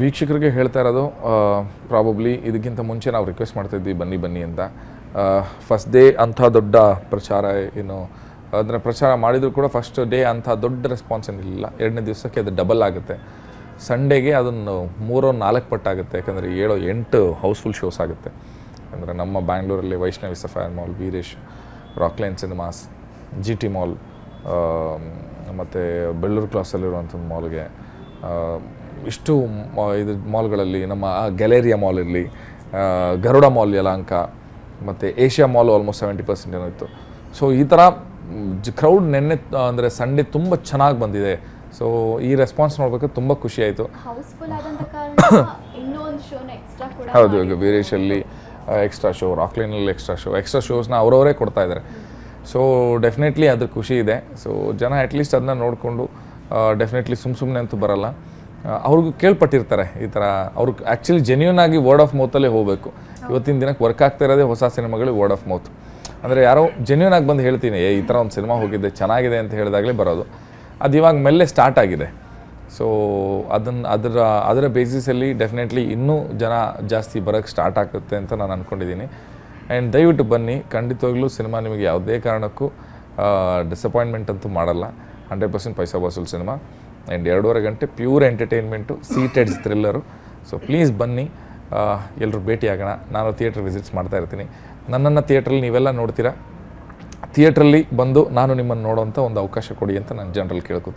ವೀಕ್ಷಕರಿಗೆ ಹೇಳ್ತಾ ಇರೋದು ಪ್ರಾಬಬ್ಲಿ ಇದಕ್ಕಿಂತ ಮುಂಚೆ ನಾವು ರಿಕ್ವೆಸ್ಟ್ ಮಾಡ್ತಾಯಿದ್ವಿ ಬನ್ನಿ ಅಂತ. ಫಸ್ಟ್ ಡೇ ಅಂಥ ದೊಡ್ಡ ಪ್ರಚಾರ ಏನು ಅಂದರೆ ಪ್ರಚಾರ ಮಾಡಿದರೂ ಕೂಡ ಫಸ್ಟ್ ಡೇ ಅಂಥ ದೊಡ್ಡ ರೆಸ್ಪಾನ್ಸ್ ಏನಿಲ್ಲ. ಎರಡನೇ ದಿವಸಕ್ಕೆ ಅದು ಡಬಲ್ ಆಗುತ್ತೆ. ಸಂಡೇಗೆ ಅದನ್ನು 3-4 ಪಟ್ಟಾಗುತ್ತೆ. ಯಾಕಂದರೆ 7-8 ಹೌಸ್ಫುಲ್ ಶೋಸ್ ಆಗುತ್ತೆ. ಅಂದರೆ ನಮ್ಮ ಬ್ಯಾಂಗ್ಳೂರಲ್ಲಿ Vaishnavi sapphire mall, Veeresh, Rockline cinemas, GT mall, ಮತ್ತು ಬೆಳ್ಳೂರು ಕ್ಲಾಸಲ್ಲಿರುವಂಥ ಮಾಲ್ಗೆ ಇಷ್ಟು ಇದು ಮಾಲ್ಗಳಲ್ಲಿ ನಮ್ಮ ಗ್ಯಾಲೇರಿಯಾ ಮಾಲ್ ಇರಲಿ, ಗರುಡ ಮಾಲ್ ಯಲಹಂಕ, ಮತ್ತು ಏಷ್ಯಾ ಮಾಲು ಆಲ್ಮೋಸ್ಟ್ 70% ಏನೋ ಇತ್ತು. ಸೊ ಈ ಥರ ಕ್ರೌಡ್ ನೆನ್ನೆ ಅಂದರೆ ಸಂಡೇ ತುಂಬ ಚೆನ್ನಾಗಿ ಬಂದಿದೆ. ಸೊ ಈ ರೆಸ್ಪಾನ್ಸ್ ನೋಡಬೇಕು, ತುಂಬ ಖುಷಿ ಆಯಿತು. ಹೌದು, ಈಗ ವೀರೇಶಲ್ಲಿ ಎಕ್ಸ್ಟ್ರಾ ಶೋ, ರಾಕ್ಲೈನಲ್ಲಿ ಎಕ್ಸ್ಟ್ರಾ ಶೋಸ್ನ ಅವರವರೇ ಕೊಡ್ತಾ ಇದ್ದಾರೆ. ಸೊ ಡೆಫಿನೆಟ್ಲಿ ಅದ್ರ ಖುಷಿ ಇದೆ. ಸೊ ಜನ ಅಟ್ಲೀಸ್ಟ್ ಅದನ್ನ ನೋಡಿಕೊಂಡು ಡೆಫಿನೆಟ್ಲಿ ಸುಮ್ಮನೆ ಅಂತೂ ಬರಲ್ಲ. ಅವ್ರಿಗೂ ಕೇಳ್ಪಟ್ಟಿರ್ತಾರೆ ಈ ಥರ. ಅವ್ರಿಗೆ ಆ್ಯಕ್ಚುಲಿ ಜೆನ್ಯೂನ್ ಆಗಿ ವರ್ಡ್ ಆಫ್ ಮೌತಲ್ಲೇ ಹೋಗಬೇಕು. ಇವತ್ತಿನ ದಿನಕ್ಕೆ ವರ್ಕ್ ಆಗ್ತಾ ಇರೋದೇ ಹೊಸ ಸಿನಿಮಾಗಳು ವರ್ಡ್ ಆಫ್ ಮೌತ್. ಅಂದರೆ ಯಾರೋ ಜೆನ್ಯೂನ್ ಆಗಿ ಬಂದು ಹೇಳ್ತೀನಿ ಈ ಥರ ಒಂದು ಸಿನಿಮಾ ಹೋಗಿದ್ದೆ ಚೆನ್ನಾಗಿದೆ ಅಂತ ಹೇಳಿದಾಗಲೇ ಬರೋದು. ಅದು ಇವಾಗ ಮೆಲ್ಲೆ ಸ್ಟಾರ್ಟ್ ಆಗಿದೆ. ಸೊ ಅದರ ಬೇಸಿಸಲ್ಲಿ ಡೆಫಿನೆಟ್ಲಿ ಇನ್ನೂ ಜನ ಜಾಸ್ತಿ ಬರೋಕ್ಕೆ ಸ್ಟಾರ್ಟ್ ಆಗುತ್ತೆ ಅಂತ ನಾನು ಅಂದ್ಕೊಂಡಿದ್ದೀನಿ. ಆ್ಯಂಡ್ ದಯವಿಟ್ಟು ಬನ್ನಿ, ಖಂಡಿತವಾಗ್ಲೂ ಸಿನಿಮಾ ನಿಮಗೆ ಯಾವುದೇ ಕಾರಣಕ್ಕೂ ಡಿಸಪಾಯಿಂಟ್ಮೆಂಟ್ ಅಂತೂ ಮಾಡಲ್ಲ. 100% ಪೈಸಾ ವಸೂಲ್ ಸಿನಿಮಾ. ಆ್ಯಂಡ್ 2.5 ಗಂಟೆ pure entertainment, seated thriller. So please ಬನ್ನಿ, ಎಲ್ಲರೂ ಭೇಟಿಯಾಗೋಣ. ನಾನು ಥಿಯೇಟ್ರ್ ವಿಸಿಟ್ಸ್ ಮಾಡ್ತಾ ಇರ್ತೀನಿ. ನನ್ನನ್ನು ಥಿಯೇಟ್ರಲ್ಲಿ ನೀವೆಲ್ಲ ನೋಡ್ತೀರಾ. ಥಿಯೇಟ್ರಲ್ಲಿ ಬಂದು ನಾನು ನಿಮ್ಮನ್ನು ನೋಡೋವಂಥ ಒಂದು ಅವಕಾಶ ಕೊಡಿ ಅಂತ ನಾನು ಜನರಲ್ಲಿ ಕೇಳ್ಕೊತೀನಿ.